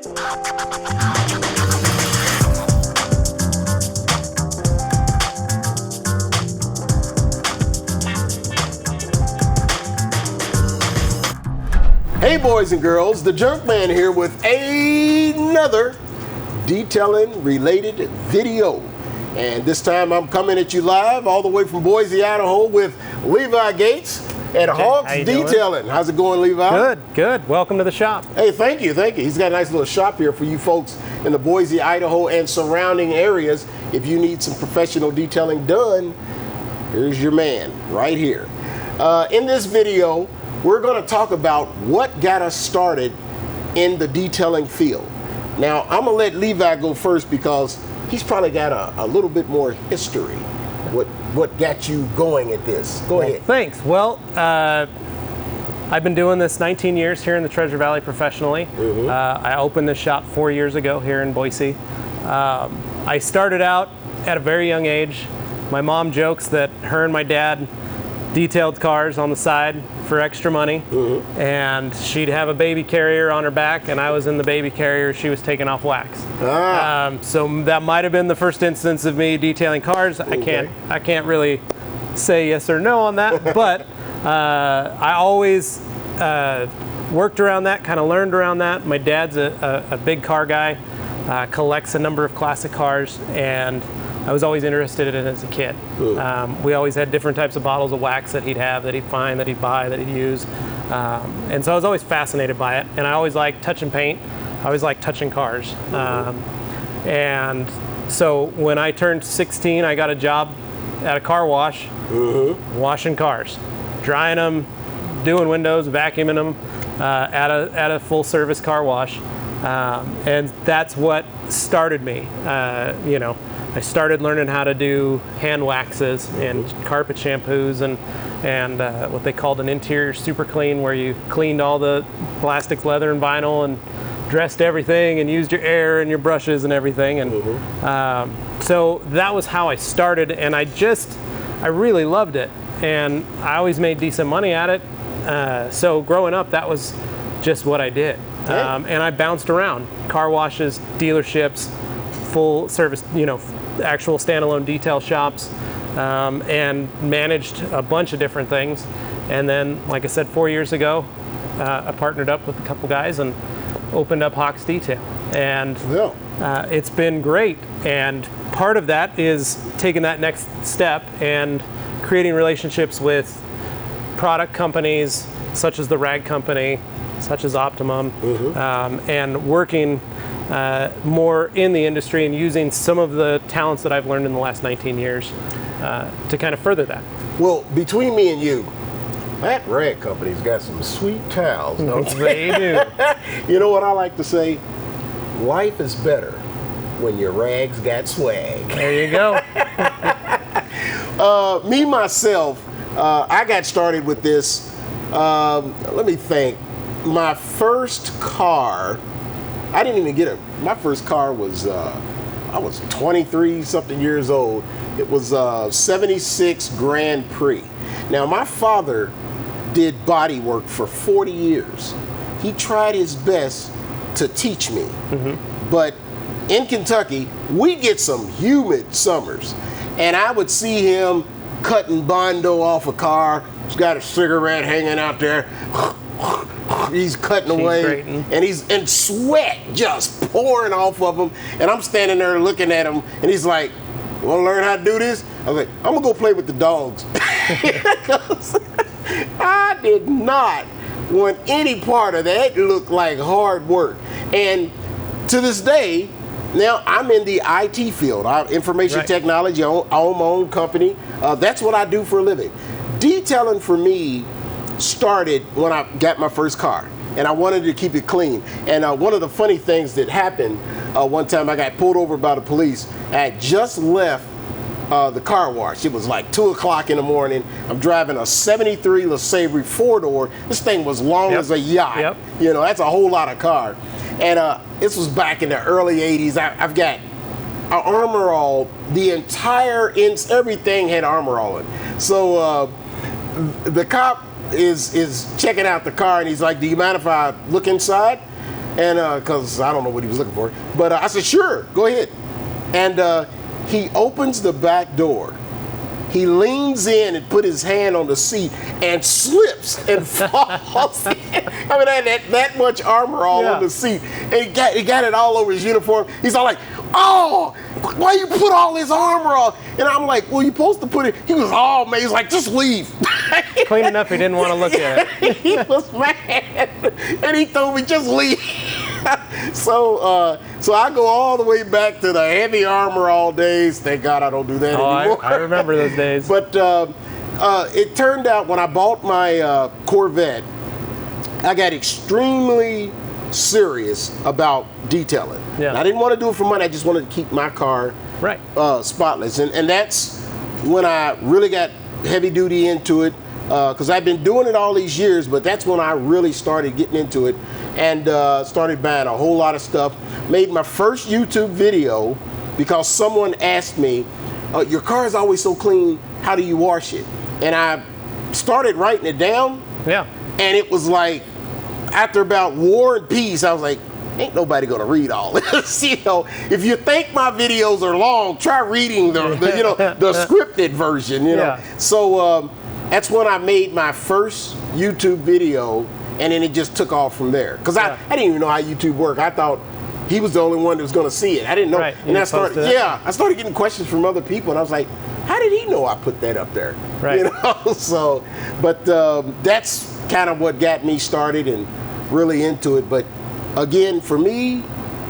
Hey boys and girls, the Junkman here with another detailing related video. And this time I'm coming at you live all the way from Boise, Idaho with Levi Gates at Hawks Detailing. Doing? How's it going, Levi? Good. Welcome to the shop. Hey, thank you. He's got a nice little shop here for you folks in the Boise, Idaho and surrounding areas. If you need some professional detailing done, here's your man right here. In this video, we're going to talk about what got us started in the detailing field. Now, I'm going to let Levi go first because he's probably got a little bit more history. What got you going at this? Go ahead. Thanks. Well, I've been doing this 19 years here in the Treasure Valley professionally. Mm-hmm. I opened this shop 4 years ago here in Boise. I started out at a very young age. My mom jokes that her and my dad detailed cars on the side for extra money, mm-hmm. and she'd have a baby carrier on her back, and I was in the baby carrier. She was taking off wax. So that might have been the first instance of me detailing cars. Okay. I can't really say yes or no on that, but I always worked around that, kind of learned around that. My dad's a big car guy, collects a number of classic cars, and I was always interested in it as a kid. We always had different types of bottles of wax that he'd have, that he'd find, that he'd buy, that he'd use. And so I was always fascinated by it. And I always liked touching paint. I always liked touching cars. And so when I turned 16, I got a job at a car wash, washing cars, drying them, doing windows, vacuuming them at a full service car wash. And that's what started me, I started learning how to do hand waxes and carpet shampoos and what they called an interior super clean, where you cleaned all the plastics, leather, and vinyl and dressed everything and used your air and your brushes and everything. And so that was how I started, and I really loved it. And I always made decent money at it. So growing up, that was just what I did. And I bounced around car washes, dealerships, full service, actual standalone detail shops, and managed a bunch of different things. And then, like I said, 4 years ago, I partnered up with a couple guys and opened up Hawks Detail. And it's been great. And part of that is taking that next step and creating relationships with product companies such as the Rag Company, such as Optimum, and working more in the industry and using some of the talents that I've learned in the last 19 years to kind of further that. Well, between me and you, that Rag Company's got some sweet towels, don't they? They do. You know what I like to say? Life is better when your rags got swag. There you go. Me, myself, I got started with this, let me think. My first car, I didn't even get it. My first car was, I was 23 something years old. It was a 76 Grand Prix. Now, my father did body work for 40 years. He tried his best to teach me. But in Kentucky, we get some humid summers. And I would see him cutting Bondo off a car. He's got a cigarette hanging out there. He's cutting away, and sweat just pouring off of him. And I'm standing there looking at him, and he's like, "Want to learn how to do this?" I was like, "I'm gonna go play with the dogs." I did not want any part of that. It looked like hard work. And to this day, now I'm in the IT field, information technology. I own my own company. That's what I do for a living. Detailing for me started when I got my first car, and I wanted to keep it clean. And one of the funny things that happened, one time I got pulled over by the police. I had just left the car wash. It was like 2 o'clock in the morning. I'm driving a 73 LeSabre 4-door. This thing was long as a yacht. You know, that's a whole lot of car. And this was back in the early 80s. I've got an Armor All. The entire, everything had Armor All in. So the cop is checking out the car, and he's like, "Do you mind if I look inside?" And because I don't know what he was looking for. But I said, sure, go ahead. And he opens the back door. He leans in and put his hand on the seat and slips and falls. I mean, I had that much armor all on the seat. And he got it all over his uniform. He's all like, oh, why you put all this armor on? And I'm like, well, you're supposed to put it. He was all mad. He's like, just leave. Clean enough he didn't want to look at it. He was mad. And he told me, just leave. So I go all the way back to the heavy armor all days. Thank God I don't do that anymore. I remember those days. But it turned out when I bought my Corvette, I got extremely serious about detailing. Yeah. And I didn't want to do it for money. I just wanted to keep my car spotless. And that's when I really got heavy duty into it, because I've been doing it all these years, but that's when I really started getting into it and started buying a whole lot of stuff. Made my first YouTube video because someone asked me, your car is always so clean, how do you wash it? And I started writing it down. Yeah. And it was like, after about War and Peace, I was like, ain't nobody gonna read all this. If you think my videos are long, try reading the scripted version. So that's when I made my first YouTube video, and then it just took off from there. Because I didn't even know how YouTube worked. I thought he was the only one that was gonna see it. I didn't know. Right. And I started getting questions from other people, and I was like, how did he know I put that up there? Right. So, but that's kind of what got me started and really into it. But again, for me,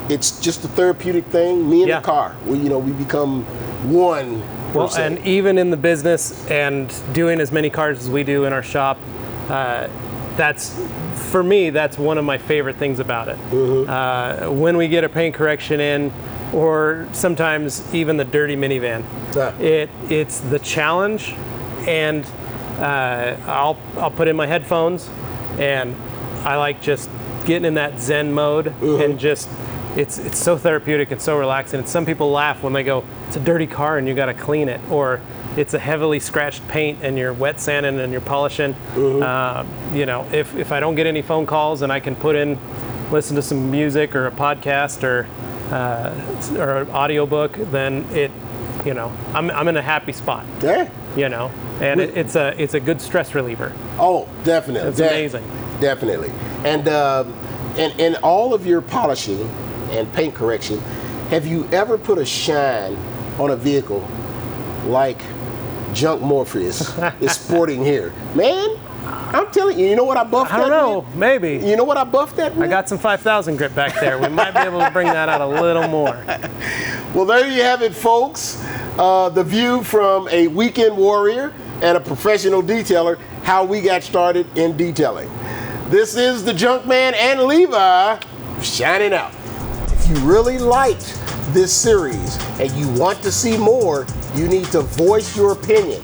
it's just a therapeutic thing. Me and the car, we become one. Well, and even in the business and doing as many cars as we do in our shop, for me, that's one of my favorite things about it. Mm-hmm. When we get a paint correction in, or sometimes even the dirty minivan, it's the challenge, and I'll put in my headphones, and I like just getting in that Zen mode, and just it's so therapeutic and so relaxing. And some people laugh when they go, it's a dirty car and you got to clean it, or it's a heavily scratched paint and you're wet sanding and you're polishing. If I don't get any phone calls and I can listen to some music or a podcast or an audiobook, then I'm in a happy spot. Yeah. And it's a good stress reliever. Oh, definitely. It's amazing. Definitely. And in all of your polishing and paint correction, have you ever put a shine on a vehicle like Junk Morpheus is sporting here? Man, I'm telling you, you know what I buffed that with? I don't know, maybe. You know what I buffed that with? I got some 5,000 grit back there. We might be able to bring that out a little more. Well, there you have it, folks. The view from a weekend warrior and a professional detailer, how we got started in detailing. This is the Junkman and Levi shining out. If you really liked this series and you want to see more, you need to voice your opinion.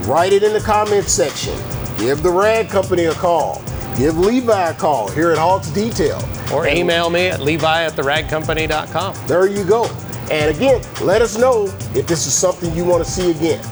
Write it in the comments section. Give the Rag Company a call. Give Levi a call here at Hawks Detail. Or email me at levi@theragcompany.com. There you go. And again, let us know if this is something you want to see again.